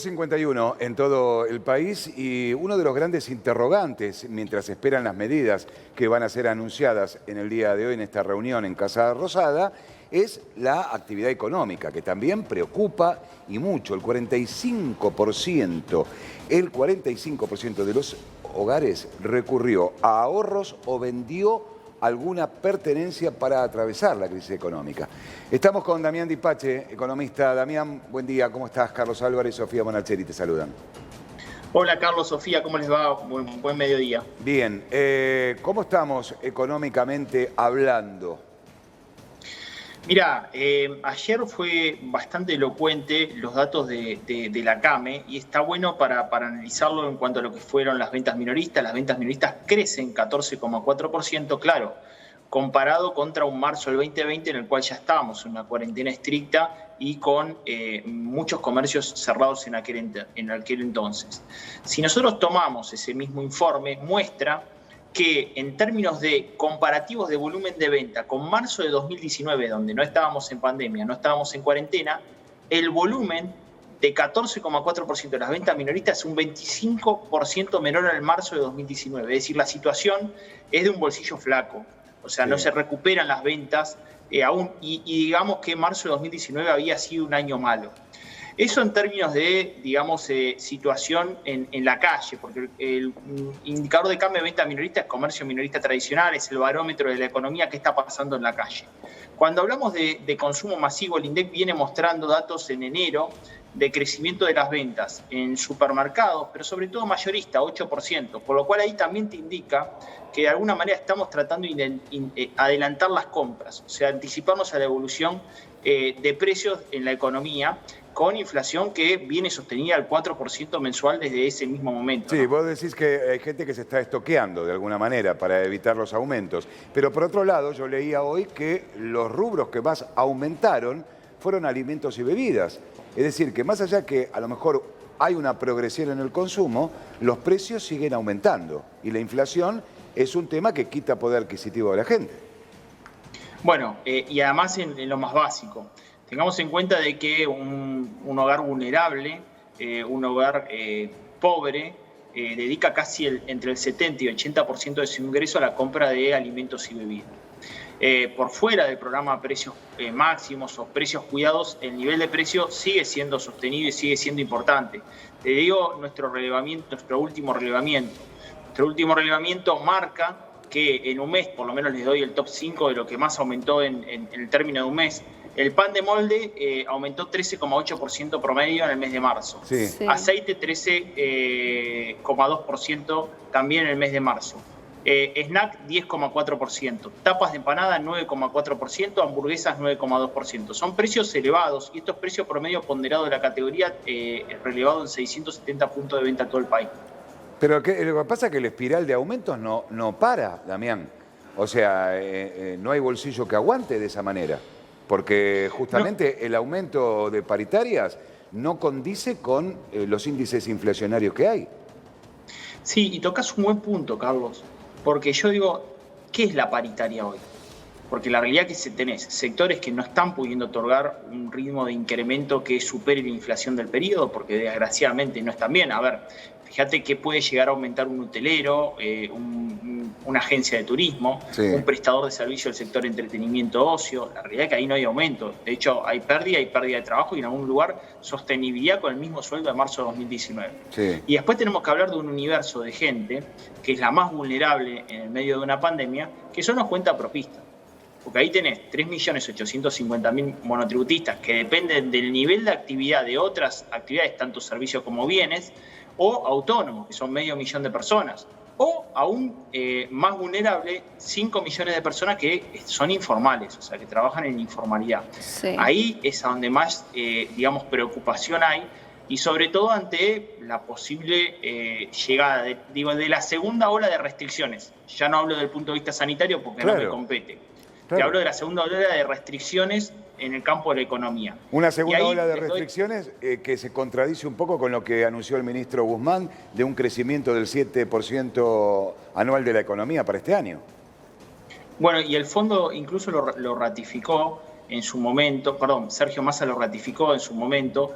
51 en todo el país y uno de los grandes interrogantes mientras esperan las medidas que van a ser anunciadas en el día de hoy en esta reunión en Casa Rosada es la actividad económica, que también preocupa y mucho. El 45% de los hogares recurrió a ahorros o vendió alguna pertenencia para atravesar la crisis económica. Estamos con Damián Dipache, economista. Damián, buen día, ¿cómo estás? Carlos Álvarez y Sofía Bonacheri te saludan. Hola Carlos, Sofía, ¿cómo les va? Buen mediodía. Bien, ¿cómo estamos económicamente hablando? Mirá, ayer fue bastante elocuente los datos de la CAME y está bueno para analizarlo en cuanto a lo que fueron las ventas minoristas. Las ventas minoristas crecen 14,4%, claro, comparado contra un marzo del 2020 en el cual ya estábamos en una cuarentena estricta y con muchos comercios cerrados en aquel entonces. Si nosotros tomamos ese mismo informe, muestra que en términos de comparativos de volumen de venta con marzo de 2019, donde no estábamos en pandemia, no estábamos en cuarentena, el volumen de 14,4% de las ventas minoristas es un 25% menor al marzo de 2019. Es decir, la situación es de un bolsillo flaco. O sea, no se recuperan las ventas aún. Y digamos que marzo de 2019 había sido un año malo. Eso en términos de, digamos, situación en la calle, porque el indicador de cambio de venta minorista es comercio minorista tradicional, es el barómetro de la economía que está pasando en la calle. Cuando hablamos de consumo masivo, el INDEC viene mostrando datos en enero de crecimiento de las ventas en supermercados, pero sobre todo mayorista, 8%, por lo cual ahí también te indica que de alguna manera estamos tratando de adelantar las compras, o sea, anticiparnos a la evolución de precios en la economía, con inflación que viene sostenida al 4% mensual desde ese mismo momento. Sí, vos decís que hay gente que se está estoqueando de alguna manera para evitar los aumentos. Pero por otro lado, yo leía hoy que los rubros que más aumentaron fueron alimentos y bebidas. Es decir, que más allá que a lo mejor hay una progresión en el consumo, los precios siguen aumentando. Y la inflación es un tema que quita poder adquisitivo de la gente. Bueno, y además en lo más básico. Tengamos en cuenta de que un hogar vulnerable, un hogar pobre, dedica casi entre el 70 y 80% de su ingreso a la compra de alimentos y bebidas. Por fuera del programa precios máximos o precios cuidados, el nivel de precio sigue siendo sostenido y sigue siendo importante. Te digo nuestro último relevamiento. Nuestro último relevamiento marca que en un mes, por lo menos les doy el top 5 de lo que más aumentó en el término de un mes. El pan de molde aumentó 13,8% promedio en el mes de marzo. Sí. Aceite 13,2% también en el mes de marzo. Snack 10,4%. Tapas de empanada 9,4%. Hamburguesas 9,2%. Son precios elevados y estos precios promedio ponderados de la categoría relevado en 670 puntos de venta a todo el país. Pero lo que pasa es que la espiral de aumentos no para, Damián. O sea, no hay bolsillo que aguante de esa manera. Porque justamente el aumento de paritarias no condice con los índices inflacionarios que hay. Sí, y tocas un buen punto, Carlos. Porque yo digo, ¿qué es la paritaria hoy? Porque la realidad es que tenés sectores que no están pudiendo otorgar un ritmo de incremento que supere la inflación del periodo, porque desgraciadamente no están bien. A ver, fíjate que puede llegar a aumentar un hotelero, una agencia de turismo, sí, un prestador de servicio del sector entretenimiento ocio. La realidad es que ahí no hay aumento. De hecho, hay pérdida de trabajo y en algún lugar sostenibilidad con el mismo sueldo de marzo de 2019. Sí. Y después tenemos que hablar de un universo de gente que es la más vulnerable en el medio de una pandemia, que son los cuentapropistas. Porque ahí tenés 3.850.000 monotributistas que dependen del nivel de actividad de otras actividades, tanto servicios como bienes, o autónomos, que son 500.000 de personas. O aún más vulnerable, 5 millones de personas que son informales, o sea, que trabajan en informalidad. Sí. Ahí es a donde más, digamos, preocupación hay, y sobre todo ante la posible llegada de la segunda ola de restricciones. Ya no hablo del punto de vista sanitario porque no me compete. Te hablo de la segunda ola de restricciones en el campo de la economía. Una segunda ola de restricciones que se contradice un poco con lo que anunció el ministro Guzmán de un crecimiento del 7% anual de la economía para este año. Bueno, y el fondo incluso lo ratificó en su momento, perdón, Sergio Massa lo ratificó en su momento,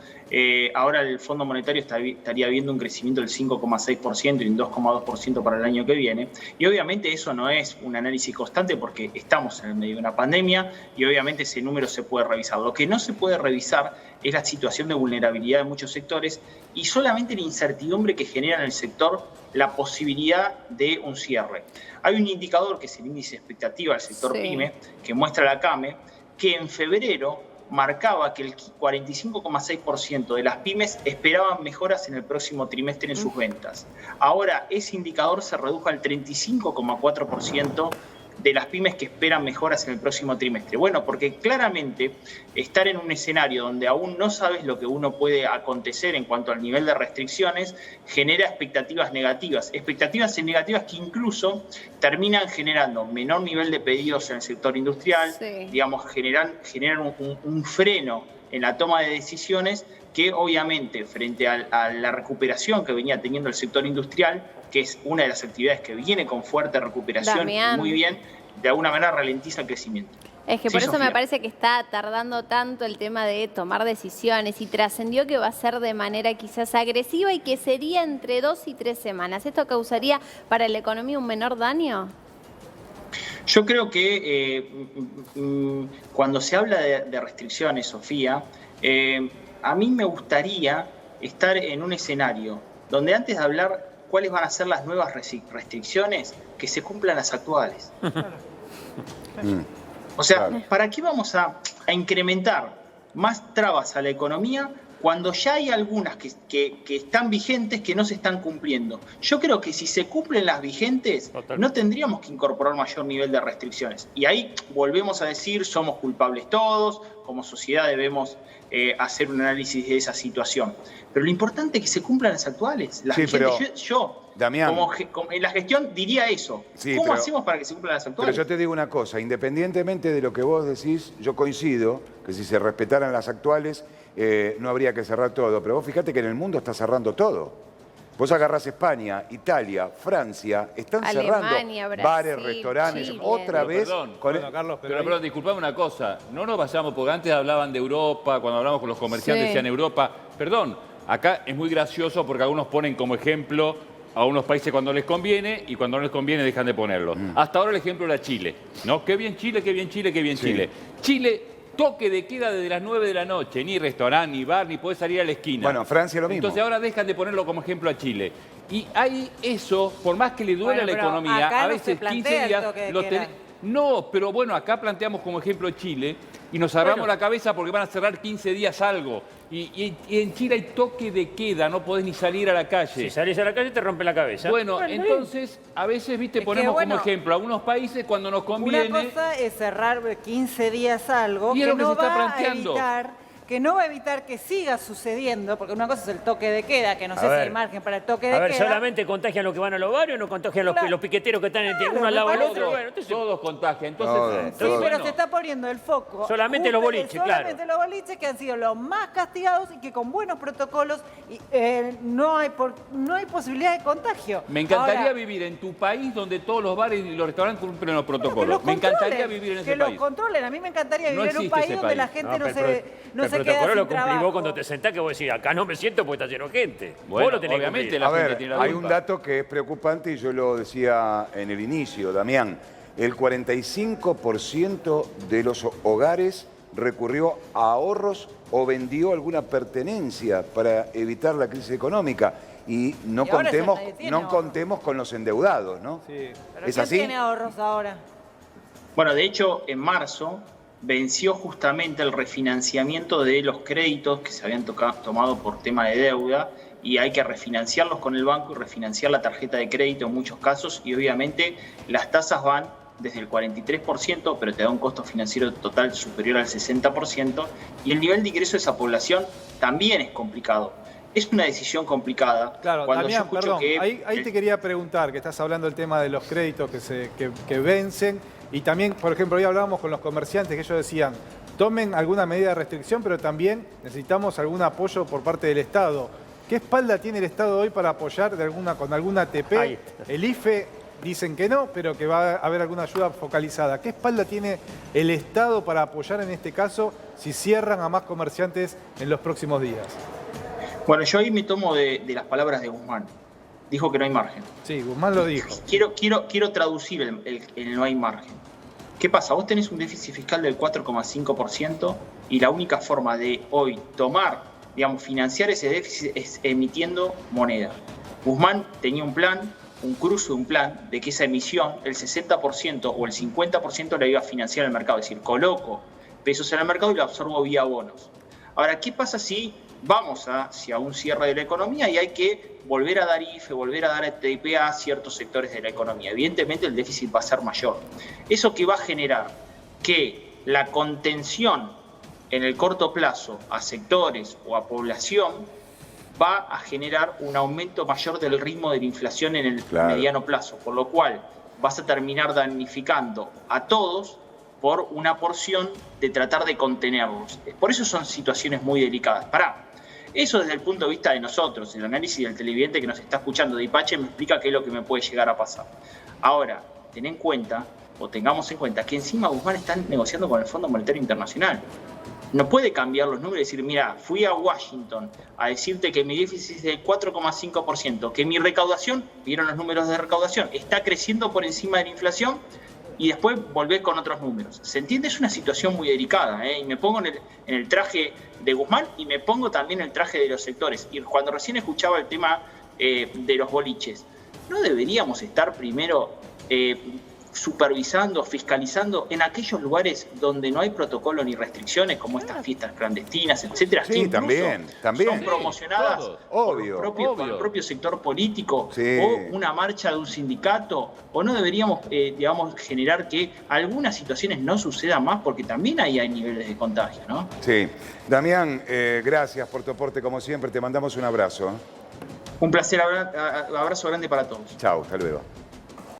ahora el Fondo Monetario estaría viendo un crecimiento del 5,6% y un 2,2% para el año que viene. Y obviamente eso no es un análisis constante porque estamos en el medio de una pandemia y obviamente ese número se puede revisar. Lo que no se puede revisar es la situación de vulnerabilidad de muchos sectores y solamente la incertidumbre que genera en el sector la posibilidad de un cierre. Hay un indicador que es el índice de expectativa del sector PYME, que muestra la CAME, que en febrero marcaba que el 45,6% de las pymes esperaban mejoras en el próximo trimestre en sus ventas. Ahora ese indicador se redujo al 35,4% de las pymes que esperan mejoras en el próximo trimestre. Bueno, porque claramente estar en un escenario donde aún no sabes lo que uno puede acontecer en cuanto al nivel de restricciones genera expectativas negativas que incluso terminan generando menor nivel de pedidos en el sector industrial, digamos, generan un freno en la toma de decisiones que obviamente frente a la recuperación que venía teniendo el sector industrial, que es una de las actividades que viene con fuerte recuperación, Damián, muy bien, de alguna manera ralentiza el crecimiento. Es que por eso Sofía. me parece que está tardando tanto el tema de tomar decisiones y trascendió que va a ser de manera quizás agresiva y que sería entre 2 y 3 semanas. ¿Esto causaría para la economía un menor daño? Yo creo que cuando se habla de restricciones, Sofía, a mí me gustaría estar en un escenario donde antes de hablar cuáles van a ser las nuevas restricciones, que se cumplan las actuales. O sea, ¿para qué vamos a incrementar más trabas a la economía cuando ya hay algunas que están vigentes que no se están cumpliendo? Yo creo que si se cumplen las vigentes, no tendríamos que incorporar mayor nivel de restricciones. Y ahí volvemos a decir, somos culpables todos, como sociedad debemos hacer un análisis de esa situación. Pero lo importante es que se cumplan las actuales. Las vigentes. Yo Damián, como en la gestión diría eso. Sí, ¿Cómo hacemos para que se cumplan las actuales? Pero yo te digo una cosa, independientemente de lo que vos decís, yo coincido que si se respetaran las actuales no habría que cerrar todo. Pero vos fíjate que en el mundo está cerrando todo. Vos agarrás España, Italia, Francia, están Alemania, cerrando Brasil, bares, restaurantes, Chile. otra vez. Perdón, Carlos, pero disculpame una cosa, no nos vayamos, porque antes hablaban de Europa, cuando hablamos con los comerciantes decían Europa. Perdón, acá es muy gracioso porque algunos ponen como ejemplo a unos países cuando les conviene y cuando no les conviene dejan de ponerlo. Hasta ahora el ejemplo era Chile, ¿no? Qué bien Chile, qué bien Chile, qué bien Chile. Chile, toque de queda desde las 9 de la noche, ni restaurante, ni bar, ni podés salir a la esquina. Bueno, Francia lo mismo. Entonces ahora dejan de ponerlo como ejemplo a Chile. Y hay eso, por más que le duele a la economía, a veces 15 días lo tenés. No, pero bueno, acá planteamos como ejemplo Chile y nos agarramos la cabeza porque van a cerrar 15 días algo. Y en Chile hay toque de queda, no podés ni salir a la calle. Si salís a la calle te rompe la cabeza. Bueno, entonces, a veces, viste, ponemos como ejemplo a algunos países cuando nos conviene. Una cosa es cerrar 15 días algo Y es que lo que no se está va a planteando. que no va a evitar que siga sucediendo, porque una cosa es el toque de queda, que no sé si ver. hay margen para el toque de A ver, queda. ¿solamente contagian los que van a los barrios o no contagian Claro. los piqueteros que están Claro, uno al lado del me otro? parece- Bueno, entonces, Todos contagian. Todos. Entonces, Sí, pero bueno, se está poniendo el foco. Solamente los boliches, solamente los boliches que han sido los más castigados y que con buenos protocolos no hay posibilidad de contagio. me encantaría Ahora, vivir en tu país donde todos los bares y los restaurantes cumplen los que protocolos. los Me encantaría controlen, vivir en ese que país. los controlen. A mí me encantaría No vivir en un existe país ese donde la país. gente no el se queda protocolo sin lo cumplís trabajo. vos cuando te sentás que vos decís, acá no me siento porque está lleno de gente. Bueno, vos lo tenés que obviamente cumplir. la A gente ver, tiene la hay culpa. un dato que es preocupante y yo lo decía en el inicio, Damián. El 45% de los hogares recurrió a ahorros o vendió alguna pertenencia para evitar la crisis económica. Y no Y ahora ya contemos, nadie tiene no ahorros. contemos con los endeudados, ¿no? Pero ¿Es ¿quién así? tiene ahorros ahora? Bueno, de hecho, en marzo venció justamente el refinanciamiento de los créditos que se habían tomado por tema de deuda y hay que refinanciarlos con el banco y refinanciar la tarjeta de crédito en muchos casos y obviamente las tasas van desde el 43%, pero te da un costo financiero total superior al 60% y el nivel de ingreso de esa población también es complicado. Es una decisión complicada. Claro, Cuando Damián, yo escucho perdón, que ahí te quería preguntar, que estás hablando del tema de los créditos que vencen, y también, por ejemplo, hoy hablábamos con los comerciantes que ellos decían, tomen alguna medida de restricción, pero también necesitamos algún apoyo por parte del Estado. ¿Qué espalda tiene el Estado hoy para apoyar con alguna ATP? Ahí. El IFE dicen que no, pero que va a haber alguna ayuda focalizada. ¿Qué espalda tiene el Estado para apoyar en este caso si cierran a más comerciantes en los próximos días? Bueno, yo ahí me tomo de las palabras de Guzmán. Dijo que no hay margen. Sí, Guzmán lo dijo. Quiero traducir el no hay margen. ¿Qué pasa? Vos tenés un déficit fiscal del 4,5% y la única forma de hoy financiar ese déficit es emitiendo moneda. Guzmán tenía un plan, un cruce de un plan, de que esa emisión, el 60% o el 50% la iba a financiar el mercado. Es decir, coloco pesos en el mercado y lo absorbo vía bonos. Ahora, ¿qué pasa si vamos hacia un cierre de la economía y hay que volver a dar IFE, volver a dar TIP a ciertos sectores de la economía? Evidentemente el déficit va a ser mayor. ¿Eso que va a generar? Que la contención en el corto plazo a sectores o a población va a generar un aumento mayor del ritmo de la inflación en el mediano plazo, por lo cual vas a terminar damnificando a todos por una porción de tratar de contenerlos. Por eso son situaciones muy delicadas. Eso desde el punto de vista de nosotros, el análisis del televidente que nos está escuchando de Ipache me explica qué es lo que me puede llegar a pasar. Ahora, tengamos en cuenta que encima Guzmán está negociando con el Fondo Monetario Internacional. No puede cambiar los números y decir, mira, fui a Washington a decirte que mi déficit es del 4,5%, que mi recaudación, vieron los números de recaudación, está creciendo por encima de la inflación, y después volver con otros números. ¿Se entiende? Es una situación muy delicada, ¿eh? Y me pongo en el traje de Guzmán y me pongo también en el traje de los sectores. Y cuando recién escuchaba el tema de los boliches, ¿no deberíamos estar primero supervisando, fiscalizando en aquellos lugares donde no hay protocolo ni restricciones, como estas fiestas clandestinas, etcétera? Sí, que incluso también. son promocionadas por el propio sector político, o una marcha de un sindicato, o no deberíamos, generar que algunas situaciones no sucedan más, porque también ahí hay niveles de contagio, ¿no? Sí. Damián, gracias por tu aporte como siempre, te mandamos un abrazo. Un placer, abrazo grande para todos. Chao, hasta luego.